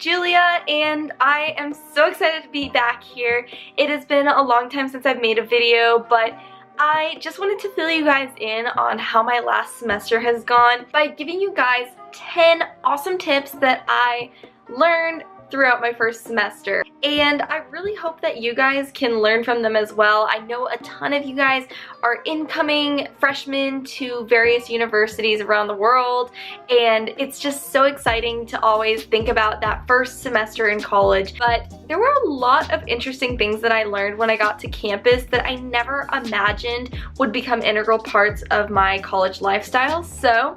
Julia, and I am so excited to be back here. It has been a long time since I've made a video, but I just wanted to fill you guys in on how my last semester has gone by giving you guys 10 awesome tips that I learned throughout my first semester, and I really hope that you guys can learn from them as well. I know a ton of you guys are incoming freshmen to various universities around the world, and it's just so exciting to always think about that first semester in college. But there were a lot of interesting things that I learned when I got to campus that I never imagined would become integral parts of my college lifestyle. So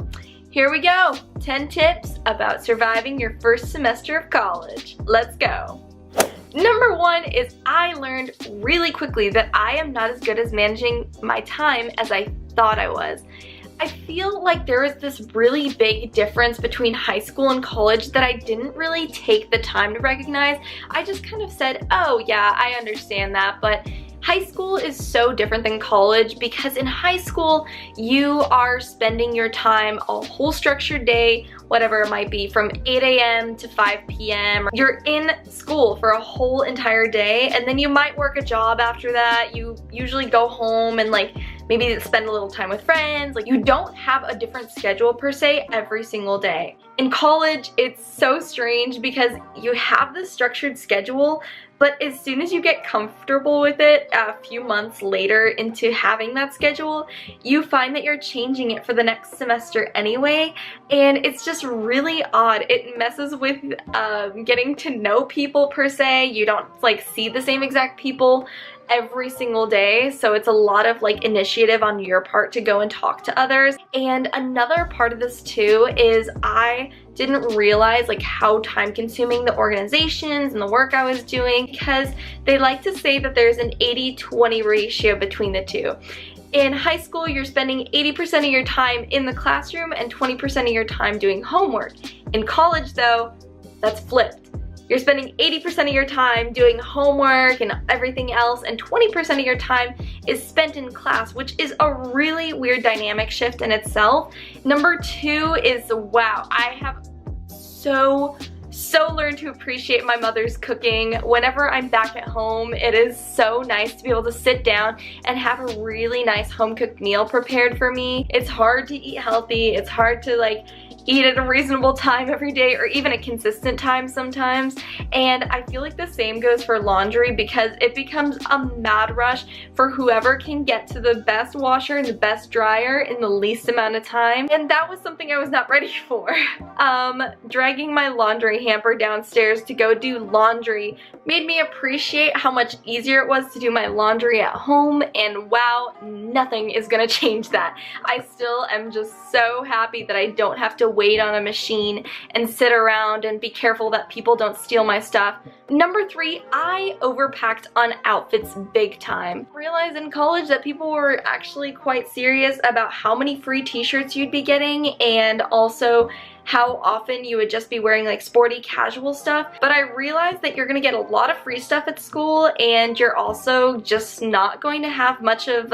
here we go, 10 tips about surviving your first semester of college. Let's go. Number one is I learned really quickly that I am not as good as managing my time as I thought I was. I feel like there is this really big difference between high school and college that I didn't really take the time to recognize. I just kind of said, oh yeah, I understand that, but high school is so different than college because in high school you are spending your time a whole structured day, whatever it might be, from 8 a.m. to 5 p.m. You're in school for a whole entire day, and then you might work a job after that. You usually go home and maybe spend a little time with friends. You don't have a different schedule per se every single day. In college, it's so strange because you have this structured schedule, but as soon as you get comfortable with it a few months later into having that schedule, you find that you're changing it for the next semester anyway, and it's just really odd. It messes with getting to know people per se. You don't see the same exact people every single day, so it's a lot of initiative on your part to go and talk to others. And another part of this too is I didn't realize how time consuming the organizations and the work I was doing, because they like to say that there's an 80-20 ratio between the two. In high school, you're spending 80% of your time in the classroom and 20% of your time doing homework. In college though, that's flipped. You're spending 80% of your time doing homework and everything else, and 20% of your time is spent in class, which is a really weird dynamic shift in itself. Number two is, wow, I have so learned to appreciate my mother's cooking. Whenever I'm back at home, it is so nice to be able to sit down and have a really nice home-cooked meal prepared for me. It's hard to eat healthy. It's hard to eat at a reasonable time every day, or even a consistent time sometimes. And I feel like the same goes for laundry, because it becomes a mad rush for whoever can get to the best washer and the best dryer in the least amount of time. And that was something I was not ready for. Dragging my laundry hamper downstairs to go do laundry made me appreciate how much easier it was to do my laundry at home, and wow, nothing is gonna change that. I still am just so happy that I don't have to wait on a machine and sit around and be careful that people don't steal my stuff. Number three, I overpacked on outfits big time. Realized in college that people were actually quite serious about how many free t-shirts you'd be getting, and also how often you would just be wearing sporty casual stuff. But I realized that you're gonna get a lot of free stuff at school, and you're also just not going to have much of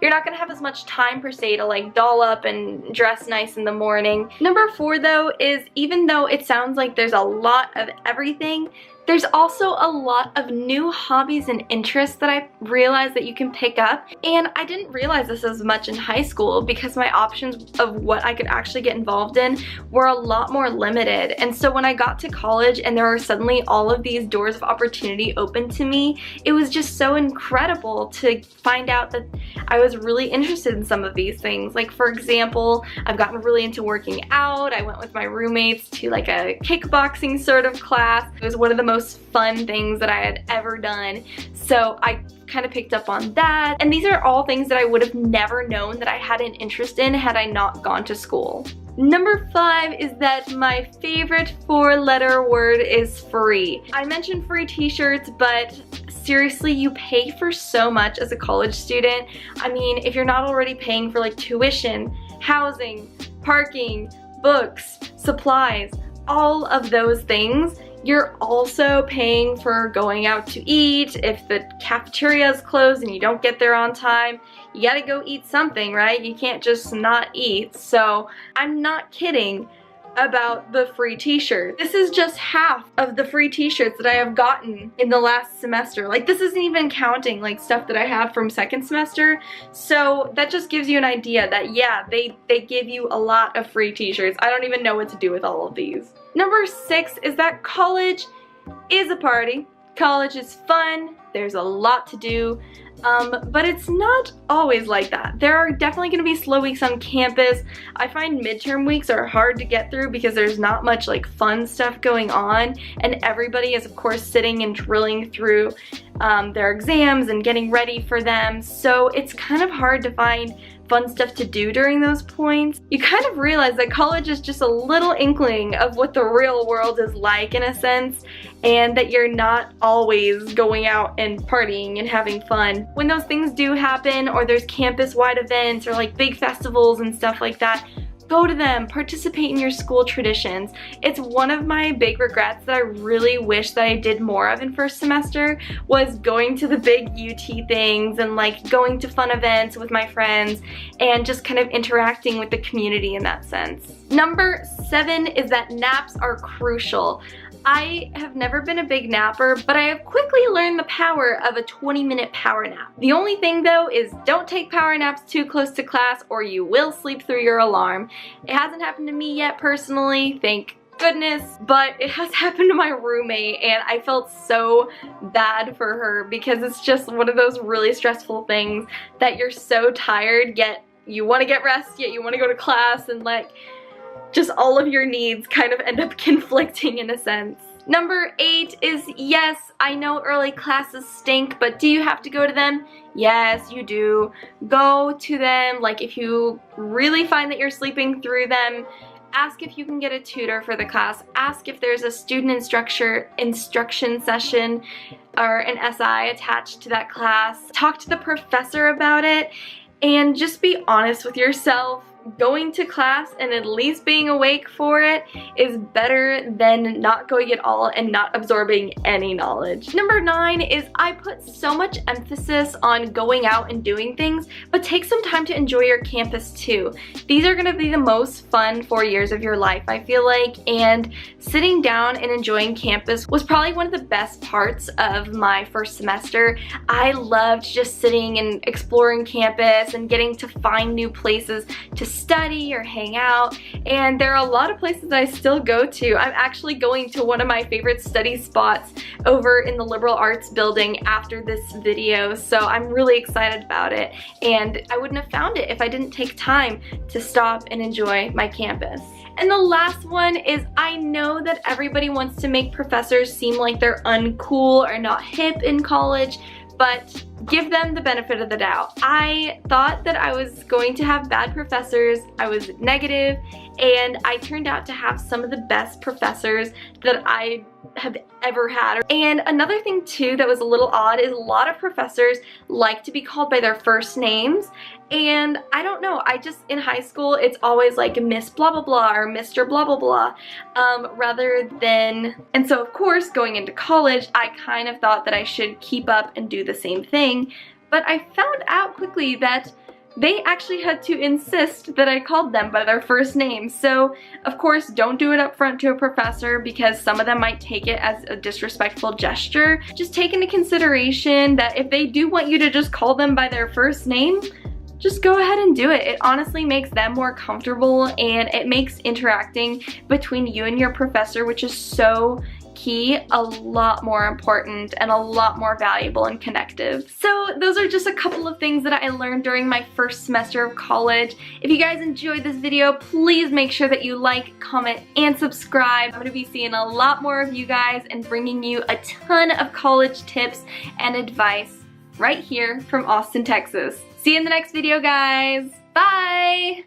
you're not gonna have as much time per se to doll up and dress nice in the morning. Number four though is, even though it sounds like there's a lot of everything, there's also a lot of new hobbies and interests that I realized that you can pick up. And I didn't realize this as much in high school because my options of what I could actually get involved in were a lot more limited. And so when I got to college and there were suddenly all of these doors of opportunity open to me, it was just so incredible to find out that I was really interested in some of these things. For example, I've gotten really into working out. I went with my roommates to a kickboxing sort of class. It was one of the most fun things that I had ever done. So I kind of picked up on that. And these are all things that I would have never known that I had an interest in had I not gone to school. Number five is that my favorite four-letter word is free. I mentioned free t-shirts, but seriously, you pay for so much as a college student. I mean, if you're not already paying for tuition, housing, parking, books, supplies, all of those things, you're also paying for going out to eat. If the cafeteria is closed and you don't get there on time, you gotta go eat something, right? You can't just not eat. So I'm not kidding. about the free t-shirt. This is just half of the free t-shirts that I have gotten in the last semester. Like, this isn't even counting like stuff that I have from second semester. So that just gives you an idea that yeah, they give you a lot of free t-shirts. I don't even know what to do with all of these. Number 6 is that college is a party. College is fun, there's a lot to do, but it's not always like that. There are definitely going to be slow weeks on campus. I find midterm weeks are hard to get through because there's not much like fun stuff going on, and everybody is of course sitting and drilling through their exams and getting ready for them, so it's kind of hard to find fun stuff to do during those points. You kind of realize that college is just a little inkling of what the real world is like in a sense, and that you're not always going out and partying and having fun. When those things do happen, or there's campus-wide events or like big festivals and stuff like that, go to them, participate in your school traditions. It's one of my big regrets that I really wish that I did more of in first semester, was going to the big UT things and like going to fun events with my friends and just kind of interacting with the community in that sense. Number 7 is that naps are crucial. I have never been a big napper, but I have quickly learned the power of a 20-minute power nap. The only thing though is don't take power naps too close to class or you will sleep through your alarm. It hasn't happened to me yet personally, thank goodness, but it has happened to my roommate and I felt so bad for her because it's just one of those really stressful things that you're so tired yet you want to get rest, yet you want to go to class, and like just all of your needs kind of end up conflicting in a sense. Number 8 is, yes, I know early classes stink, but do you have to go to them? Yes, you do. Go to them. Like, if you really find that you're sleeping through them, ask if you can get a tutor for the class. Ask if there's a student instruction session or an SI attached to that class. Talk to the professor about it, and just be honest with yourself. Going to class and at least being awake for it is better than not going at all and not absorbing any knowledge. Number 9 is I put so much emphasis on going out and doing things, but take some time to enjoy your campus too. These are going to be the most fun 4 years of your life, I feel like, and sitting down and enjoying campus was probably one of the best parts of my first semester. I loved just sitting and exploring campus and getting to find new places to study or hang out, and there are a lot of places that I still go to. I'm actually going to one of my favorite study spots over in the liberal arts building after this video, so I'm really excited about it, and I wouldn't have found it if I didn't take time to stop and enjoy my campus. And the last one is, I know that everybody wants to make professors seem like they're uncool or not hip in college, but give them the benefit of the doubt. I thought that I was going to have bad professors. I was negative, and I turned out to have some of the best professors that I have ever had. And another thing too that was a little odd is a lot of professors like to be called by their first names, and I don't know, I just, in high school it's always like Miss blah blah blah or Mr. blah blah blah rather than, and so of course going into college I kind of thought that I should keep up and do the same thing, but I found out quickly that they actually had to insist that I called them by their first name. So of course don't do it up front to a professor because some of them might take it as a disrespectful gesture. Just take into consideration that if they do want you to just call them by their first name, just go ahead and do it. It honestly makes them more comfortable, and it makes interacting between you and your professor, which is so key, a lot more important and a lot more valuable and connective. So those are just a couple of things that I learned during my first semester of college. If you guys enjoyed this video, please make sure that you like, comment, and subscribe. I'm going to be seeing a lot more of you guys and bringing you a ton of college tips and advice right here from Austin, Texas. See you in the next video, guys. Bye!